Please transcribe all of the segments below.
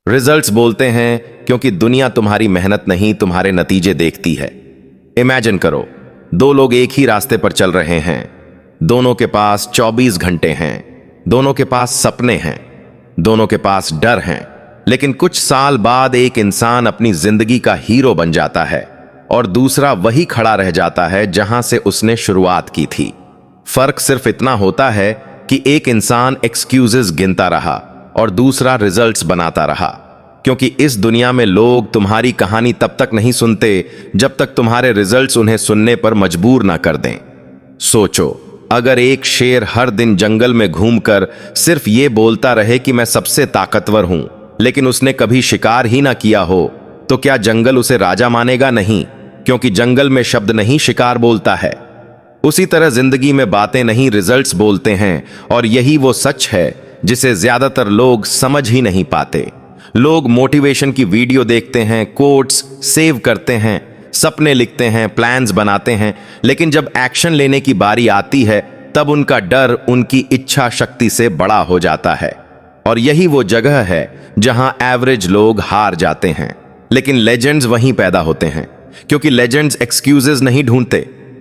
Results बोलते हैं क्योंकि दुनिया तुम्हारी मेहनत नहीं तुम्हारे नतीजे देखती है। इमेजिन करो, दो लोग एक ही रास्ते पर चल रहे हैं, दोनों के पास 24 घंटे हैं, दोनों के पास सपने हैं, दोनों के पास डर हैं। लेकिन कुछ साल बाद एक इंसान अपनी जिंदगी का हीरो बन जाता है और दूसरा वही खड़ा रह जाता है जहां से उसने शुरुआत की थी। फर्क सिर्फ इतना होता है कि एक इंसान एक्सक्यूजेस गिनता रहा और दूसरा रिजल्ट्स बनाता रहा। क्योंकि इस दुनिया में लोग तुम्हारी कहानी तब तक नहीं सुनते जब तक तुम्हारे रिजल्ट्स उन्हें सुनने पर मजबूर ना कर दें। सोचो, अगर एक शेर हर दिन जंगल में घूमकर सिर्फ ये बोलता रहे कि मैं सबसे ताकतवर हूं, लेकिन उसने कभी शिकार ही ना किया हो, तो क्या जंगल उसे राजा मानेगा? नहीं, क्योंकि जंगल में शब्द नहीं, शिकार बोलता है। उसी तरह जिंदगी में बातें नहीं, रिजल्ट्स बोलते हैं। और यही वो सच है जिसे ज्यादातर लोग समझ ही नहीं पाते। लोग मोटिवेशन की वीडियो देखते हैं, कोट्स सेव करते हैं, सपने लिखते हैं, प्लान्स बनाते हैं, लेकिन जब एक्शन लेने की बारी आती है तब उनका डर उनकी इच्छा शक्ति से बड़ा हो जाता है। और यही वो जगह है जहां एवरेज लोग हार जाते हैं, लेकिन लेजेंड्स वहीं पैदा होते हैं। क्योंकि लेजेंड्स एक्सक्यूजेस नहीं ढूंढते,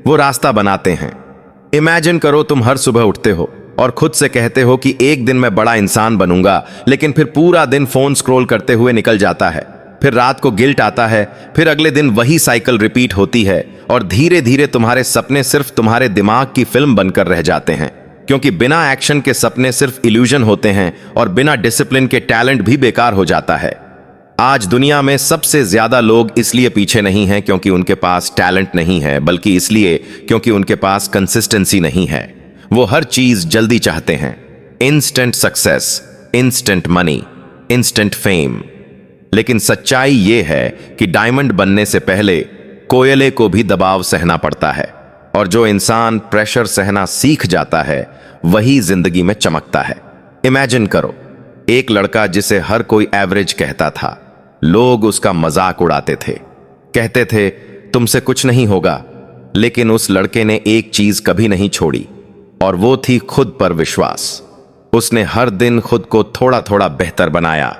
वो रास्ता बनाते हैं। इमेजिन करो, तुम हर सुबह उठते हो और खुद से कहते हो कि एक दिन मैं बड़ा इंसान बनूंगा, लेकिन फिर पूरा दिन फोन स्क्रॉल करते हुए निकल जाता है। फिर रात को गिल्ट आता है, फिर अगले दिन वही साइकिल रिपीट होती है और धीरे धीरे तुम्हारे सपने सिर्फ तुम्हारे दिमाग की फिल्म बनकर रह जाते हैं। क्योंकि बिना एक्शन के सपने सिर्फ इल्यूजन होते हैं और बिना डिसिप्लिन के टैलेंट भी बेकार हो जाता है। आज दुनिया में सबसे ज्यादा लोग इसलिए पीछे नहीं हैं क्योंकि उनके पास टैलेंट नहीं है, बल्कि इसलिए क्योंकि उनके पास कंसिस्टेंसी नहीं है। वो हर चीज जल्दी चाहते हैं, instant success, instant money, instant fame. लेकिन सच्चाई ये है कि डायमंड बनने से पहले कोयले को भी दबाव सहना पड़ता है। और जो इंसान प्रेशर सहना सीख जाता है वही जिंदगी में चमकता है। इमेजिन करो, एक लड़का जिसे हर कोई एवरेज कहता था, लोग उसका मजाक उड़ाते थे, कहते थे तुमसे कुछ नहीं होगा। लेकिन उस लड़के ने एक चीज कभी नहीं छोड़ी, और वो थी खुद पर विश्वास। उसने हर दिन खुद को थोड़ा थोड़ा बेहतर बनाया।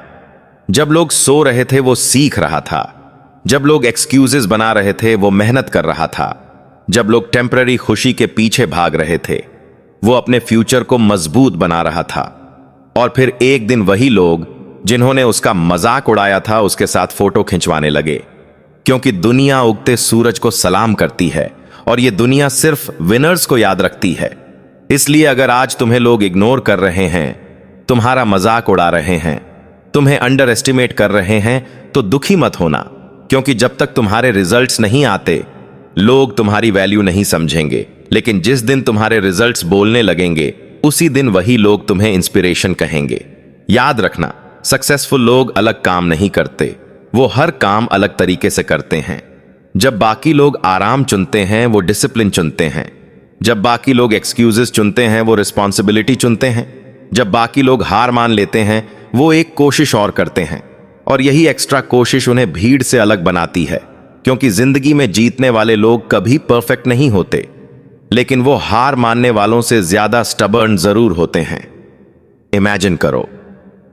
जब लोग सो रहे थे वो सीख रहा था, जब लोग एक्सक्यूजेस बना रहे थे वो मेहनत कर रहा था, जब लोग टेम्पररी खुशी के पीछे भाग रहे थे वो अपने फ्यूचर को मजबूत बना रहा था। और फिर एक दिन वही लोग जिन्होंने उसका मजाक उड़ाया था उसके साथ फोटो खिंचवाने लगे। क्योंकि दुनिया उगते सूरज को सलाम करती है और ये दुनिया सिर्फ विनर्स को याद रखती है। इसलिए अगर आज तुम्हें लोग इग्नोर कर रहे हैं, तुम्हारा मजाक उड़ा रहे हैं, तुम्हें अंडर एस्टिमेट कर रहे हैं, तो दुखी मत होना। क्योंकि जब तक तुम्हारे रिजल्ट्स नहीं आते लोग तुम्हारी वैल्यू नहीं समझेंगे। लेकिन जिस दिन तुम्हारे रिजल्ट्स बोलने लगेंगे उसी दिन वही लोग तुम्हें इंस्पिरेशन कहेंगे। याद रखना, सक्सेसफुल लोग अलग काम नहीं करते, वो हर काम अलग तरीके से करते हैं। जब बाकी लोग आराम चुनते हैं वो डिसिप्लिन चुनते हैं। जब बाकी लोग एक्सक्यूजेस चुनते हैं वो रिस्पॉन्सिबिलिटी चुनते हैं। जब बाकी लोग हार मान लेते हैं वो एक कोशिश और करते हैं। और यही एक्स्ट्रा कोशिश उन्हें भीड़ से अलग बनाती है। क्योंकि जिंदगी में जीतने वाले लोग कभी परफेक्ट नहीं होते, लेकिन वो हार मानने वालों से ज्यादा स्टबर्न जरूर होते हैं। इमेजिन करो,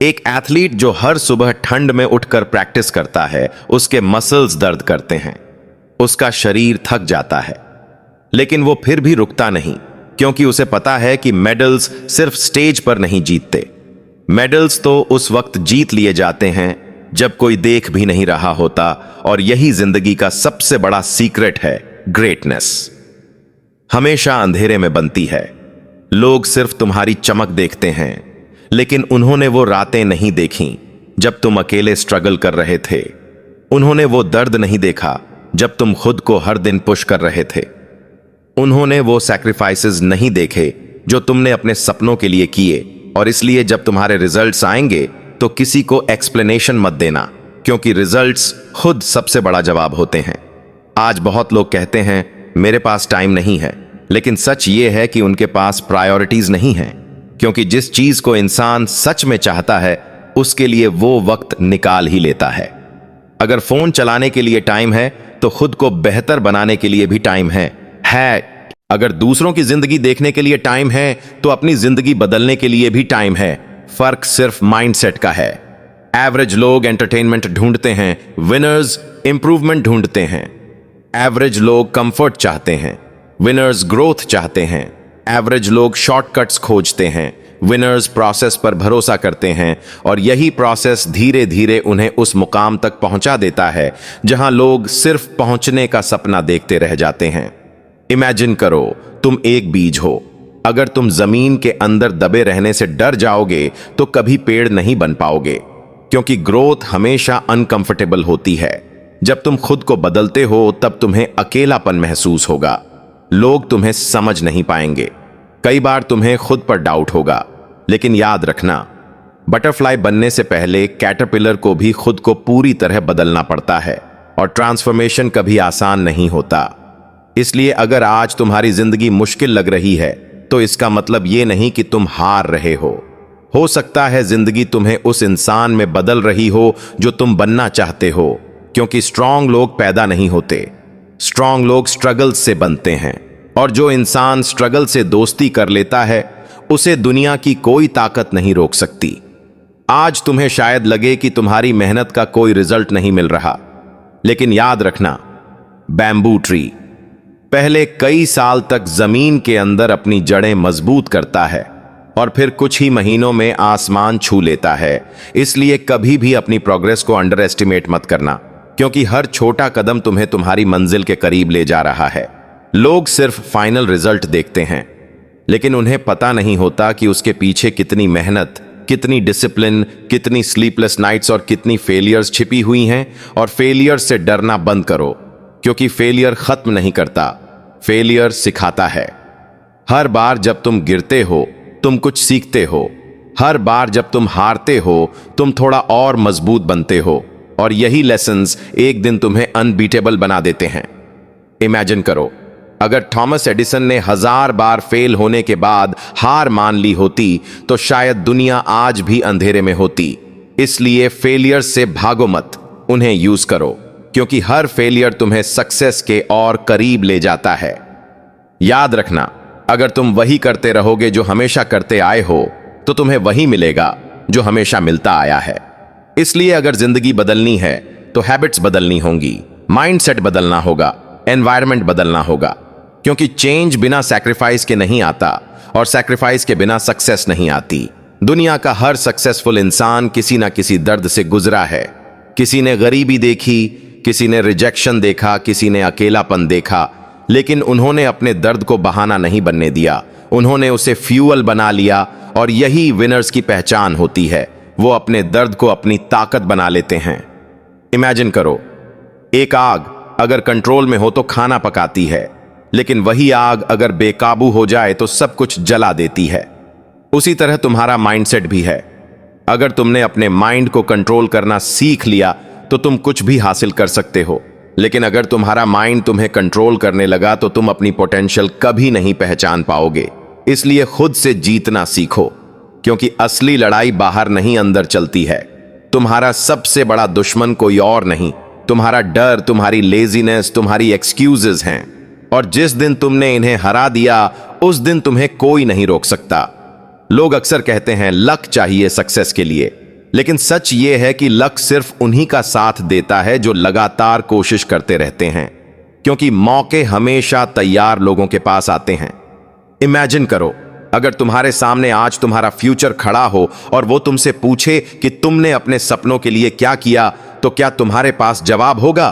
एक एथलीट जो हर सुबह ठंड में उठकर प्रैक्टिस करता है, उसके मसल्स दर्द करते हैं, उसका शरीर थक जाता है, लेकिन वो फिर भी रुकता नहीं। क्योंकि उसे पता है कि मेडल्स सिर्फ स्टेज पर नहीं जीतते, मेडल्स तो उस वक्त जीत लिए जाते हैं जब कोई देख भी नहीं रहा होता। और यही जिंदगी का सबसे बड़ा सीक्रेट है, ग्रेटनेस हमेशा अंधेरे में बनती है। लोग सिर्फ तुम्हारी चमक देखते हैं, लेकिन उन्होंने वो रातें नहीं देखी जब तुम अकेले स्ट्रगल कर रहे थे। उन्होंने वो दर्द नहीं देखा जब तुम खुद को हर दिन पुश कर रहे थे। उन्होंने वो सैक्रिफाइसेस नहीं देखे जो तुमने अपने सपनों के लिए किए। और इसलिए जब तुम्हारे रिजल्ट्स आएंगे तो किसी को एक्सप्लेनेशन मत देना, क्योंकि रिजल्ट्स खुद सबसे बड़ा जवाब होते हैं। आज बहुत लोग कहते हैं मेरे पास टाइम नहीं है, लेकिन सच ये है कि उनके पास प्रायोरिटीज नहीं है। क्योंकि जिस चीज को इंसान सच में चाहता है उसके लिए वो वक्त निकाल ही लेता है। अगर फोन चलाने के लिए टाइम है तो खुद को बेहतर बनाने के लिए भी टाइम है। अगर दूसरों की जिंदगी देखने के लिए टाइम है तो अपनी जिंदगी बदलने के लिए भी टाइम है। फर्क सिर्फ माइंडसेट का है। एवरेज लोग एंटरटेनमेंट ढूंढते हैं, विनर्स इंप्रूवमेंट ढूंढते हैं। एवरेज लोग कंफर्ट चाहते हैं, विनर्स ग्रोथ चाहते हैं। एवरेज लोग शॉर्टकट्स खोजते हैं, विनर्स प्रोसेस पर भरोसा करते हैं। और यही प्रोसेस धीरे धीरे उन्हें उस मुकाम तक पहुंचा देता है जहां लोग सिर्फ पहुंचने का सपना देखते रह जाते हैं। इमेजिन करो, तुम एक बीज हो। अगर तुम जमीन के अंदर दबे रहने से डर जाओगे तो कभी पेड़ नहीं बन पाओगे, क्योंकि ग्रोथ हमेशा अनकंफर्टेबल होती है। जब तुम खुद को बदलते हो तब तुम्हें अकेलापन महसूस होगा, लोग तुम्हें समझ नहीं पाएंगे, कई बार तुम्हें खुद पर डाउट होगा। लेकिन याद रखना, बटरफ्लाई बनने से पहले कैटरपिलर को भी खुद को पूरी तरह बदलना पड़ता है, और ट्रांसफॉर्मेशन कभी आसान नहीं होता। इसलिए अगर आज तुम्हारी जिंदगी मुश्किल लग रही है तो इसका मतलब ये नहीं कि तुम हार रहे हो सकता है जिंदगी तुम्हें उस इंसान में बदल रही हो जो तुम बनना चाहते हो, क्योंकि स्ट्रांग लोग पैदा नहीं होते, स्ट्रांग लोग स्ट्रगल से बनते हैं। और जो इंसान स्ट्रगल से दोस्ती कर लेता है उसे दुनिया की कोई ताकत नहीं रोक सकती। आज तुम्हें शायद लगे कि तुम्हारी मेहनत का कोई रिजल्ट नहीं मिल रहा, लेकिन याद रखना, बैम्बू ट्री पहले कई साल तक जमीन के अंदर अपनी जड़ें मजबूत करता है और फिर कुछ ही महीनों में आसमान छू लेता है। इसलिए कभी भी अपनी प्रोग्रेस को अंडर एस्टिमेट मत करना, क्योंकि हर छोटा कदम तुम्हें तुम्हारी मंजिल के करीब ले जा रहा है। लोग सिर्फ फाइनल रिजल्ट देखते हैं, लेकिन उन्हें पता नहीं होता कि उसके पीछे कितनी मेहनत, कितनी डिसिप्लिन, कितनी स्लीपलेस नाइट्स और कितनी फेलियर्स छिपी हुई हैं। और फेलियर से डरना बंद करो, क्योंकि फेलियर खत्म नहीं करता, फेलियर सिखाता है। हर बार जब तुम गिरते हो तुम कुछ सीखते हो, हर बार जब तुम हारते हो तुम थोड़ा और मजबूत बनते हो, और यही लेसन्स एक दिन तुम्हें अनबीटेबल बना देते हैं। इमेजिन करो, अगर थॉमस एडिसन ने 1000 बार फेल होने के बाद हार मान ली होती तो शायद दुनिया आज भी अंधेरे में होती। इसलिए फेलियर से भागो मत, उन्हें यूज करो, क्योंकि हर फेलियर तुम्हें सक्सेस के और करीब ले जाता है। याद रखना, अगर तुम वही करते रहोगे जो हमेशा करते आए हो तो तुम्हें वही मिलेगा जो हमेशा मिलता आया है। इसलिए अगर जिंदगी बदलनी है तो हैबिट्स बदलनी होंगी, माइंडसेट बदलना होगा, एनवायरनमेंट बदलना होगा, क्योंकि चेंज बिना सैक्रिफाइस के नहीं आता और सैक्रिफाइस के बिना सक्सेस नहीं आती। दुनिया का हर सक्सेसफुल इंसान किसी ना किसी दर्द से गुजरा है। किसी ने गरीबी देखी, किसी ने रिजेक्शन देखा, किसी ने अकेलापन देखा, लेकिन उन्होंने अपने दर्द को बहाना नहीं बनने दिया, उन्होंने उसे फ्यूअल बना लिया। और यही विनर्स की पहचान होती है, वो अपने दर्द को अपनी ताकत बना लेते हैं। इमेजिन करो, एक आग अगर कंट्रोल में हो तो खाना पकाती है, लेकिन वही आग अगर बेकाबू हो जाए तो सब कुछ जला देती है। उसी तरह तुम्हारा माइंडसेट भी है। अगर तुमने अपने माइंड को कंट्रोल करना सीख लिया तो तुम कुछ भी हासिल कर सकते हो, लेकिन अगर तुम्हारा माइंड तुम्हें कंट्रोल करने लगा तो तुम अपनी पोटेंशियल कभी नहीं पहचान पाओगे। इसलिए खुद से जीतना सीखो, क्योंकि असली लड़ाई बाहर नहीं अंदर चलती है। तुम्हारा सबसे बड़ा दुश्मन कोई और नहीं, तुम्हारा डर, तुम्हारी लेजीनेस, तुम्हारी एक्सक्यूजेस हैं। और जिस दिन तुमने इन्हें हरा दिया उस दिन तुम्हें कोई नहीं रोक सकता। लोग अक्सर कहते हैं लक चाहिए सक्सेस के लिए, लेकिन सच ये है कि लक सिर्फ उन्हीं का साथ देता है जो लगातार कोशिश करते रहते हैं, क्योंकि मौके हमेशा तैयार लोगों के पास आते हैं। इमेजिन करो, अगर तुम्हारे सामने आज तुम्हारा फ्यूचर खड़ा हो और वो तुमसे पूछे कि तुमने अपने सपनों के लिए क्या किया, तो क्या तुम्हारे पास जवाब होगा?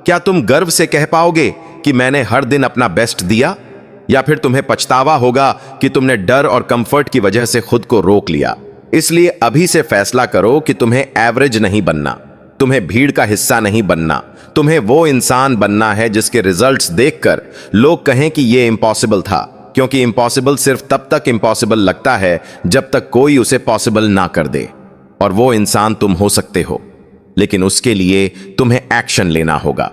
क्या तुम गर्व से कह पाओगे कि मैंने हर दिन अपना बेस्ट दिया? या फिर तुम्हें पछतावा होगा कि तुमने डर और कंफर्ट की वजह से खुद को रोक लिया? इसलिए अभी से फैसला करो कि तुम्हें एवरेज नहीं बनना, तुम्हें भीड़ का हिस्सा नहीं बनना, तुम्हें वो इंसान बनना है जिसके रिजल्ट्स देखकर लोग कहें कि ये इम्पॉसिबल था, क्योंकि इम्पॉसिबल सिर्फ तब तक इम्पॉसिबल लगता है जब तक कोई उसे पॉसिबल ना कर दे। और वो इंसान तुम हो सकते हो, लेकिन उसके लिए तुम्हें एक्शन लेना होगा,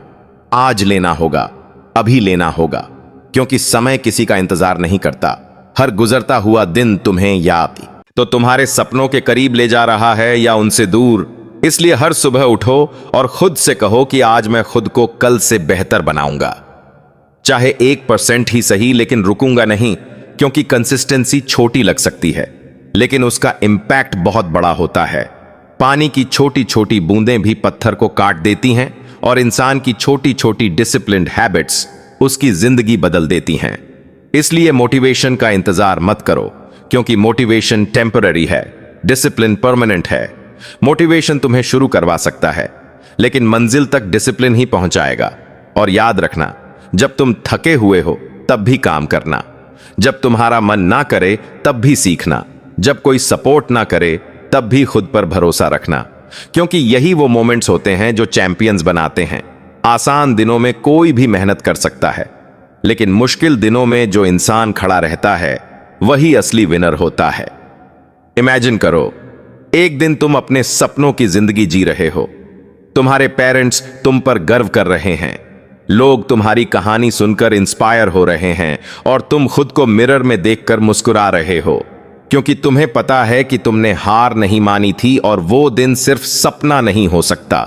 आज लेना होगा, अभी लेना होगा, क्योंकि समय किसी का इंतजार नहीं करता। हर गुजरता हुआ दिन तुम्हें याद तो तुम्हारे सपनों के करीब ले जा रहा है या उनसे दूर। इसलिए हर सुबह उठो और खुद से कहो कि आज मैं खुद को कल से बेहतर बनाऊंगा, चाहे 1% ही सही, लेकिन रुकूंगा नहीं, क्योंकि कंसिस्टेंसी छोटी लग सकती है लेकिन उसका इंपैक्ट बहुत बड़ा होता है। पानी की छोटी छोटी बूंदें भी पत्थर को काट देती हैं और इंसान की छोटी छोटी डिसिप्लिन्ड हैबिट्स उसकी जिंदगी बदल देती हैं। इसलिए मोटिवेशन का इंतजार मत करो, क्योंकि मोटिवेशन टेम्पररी है, डिसिप्लिन परमानेंट है। मोटिवेशन तुम्हें शुरू करवा सकता है, लेकिन मंजिल तक डिसिप्लिन ही पहुंचाएगा। और याद रखना, जब तुम थके हुए हो तब भी काम करना, जब तुम्हारा मन ना करे तब भी सीखना, जब कोई सपोर्ट ना करे तब भी खुद पर भरोसा रखना, क्योंकि यही वो मोमेंट्स होते हैं जो चैंपियंस बनाते हैं। आसान दिनों में कोई भी मेहनत कर सकता है, लेकिन मुश्किल दिनों में जो इंसान खड़ा रहता है वही असली विनर होता है। इमेजिन करो, एक दिन तुम अपने सपनों की जिंदगी जी रहे हो, तुम्हारे पेरेंट्स तुम पर गर्व कर रहे हैं, लोग तुम्हारी कहानी सुनकर इंस्पायर हो रहे हैं और तुम खुद को मिरर में देखकर मुस्कुरा रहे हो, क्योंकि तुम्हें पता है कि तुमने हार नहीं मानी थी और वो दिन सिर्फ सपना नहीं हो सकता,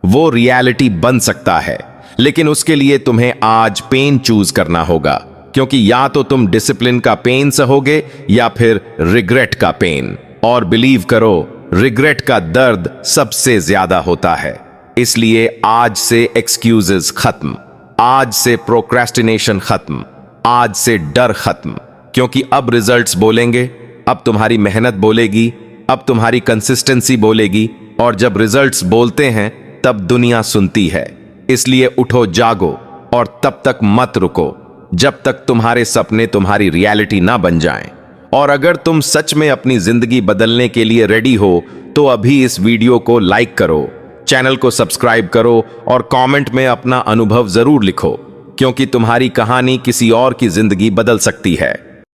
वो रियलिटी बन सकता है। लेकिन उसके लिए तुम्हें आज पेन चूज करना होगा, क्योंकि या तो तुम डिसिप्लिन का पेन सहोगे या फिर रिग्रेट का पेन। और बिलीव करो, रिग्रेट का दर्द सबसे ज्यादा होता है। इसलिए आज से एक्सक्यूजेस खत्म, आज से प्रोक्रेस्टिनेशन खत्म, आज से डर खत्म, क्योंकि अब रिजल्ट्स बोलेंगे, अब तुम्हारी मेहनत बोलेगी, अब तुम्हारी कंसिस्टेंसी बोलेगी, और जब रिजल्ट्स बोलते हैं तब दुनिया सुनती है। इसलिए उठो, जागो और तब तक मत रुको जब तक तुम्हारे सपने तुम्हारी रियलिटी ना बन जाएं। और अगर तुम सच में अपनी जिंदगी बदलने के लिए रेडी हो तो अभी इस वीडियो को लाइक करो, चैनल को सब्सक्राइब करो और कमेंट में अपना अनुभव जरूर लिखो, क्योंकि तुम्हारी कहानी किसी और की जिंदगी बदल सकती है।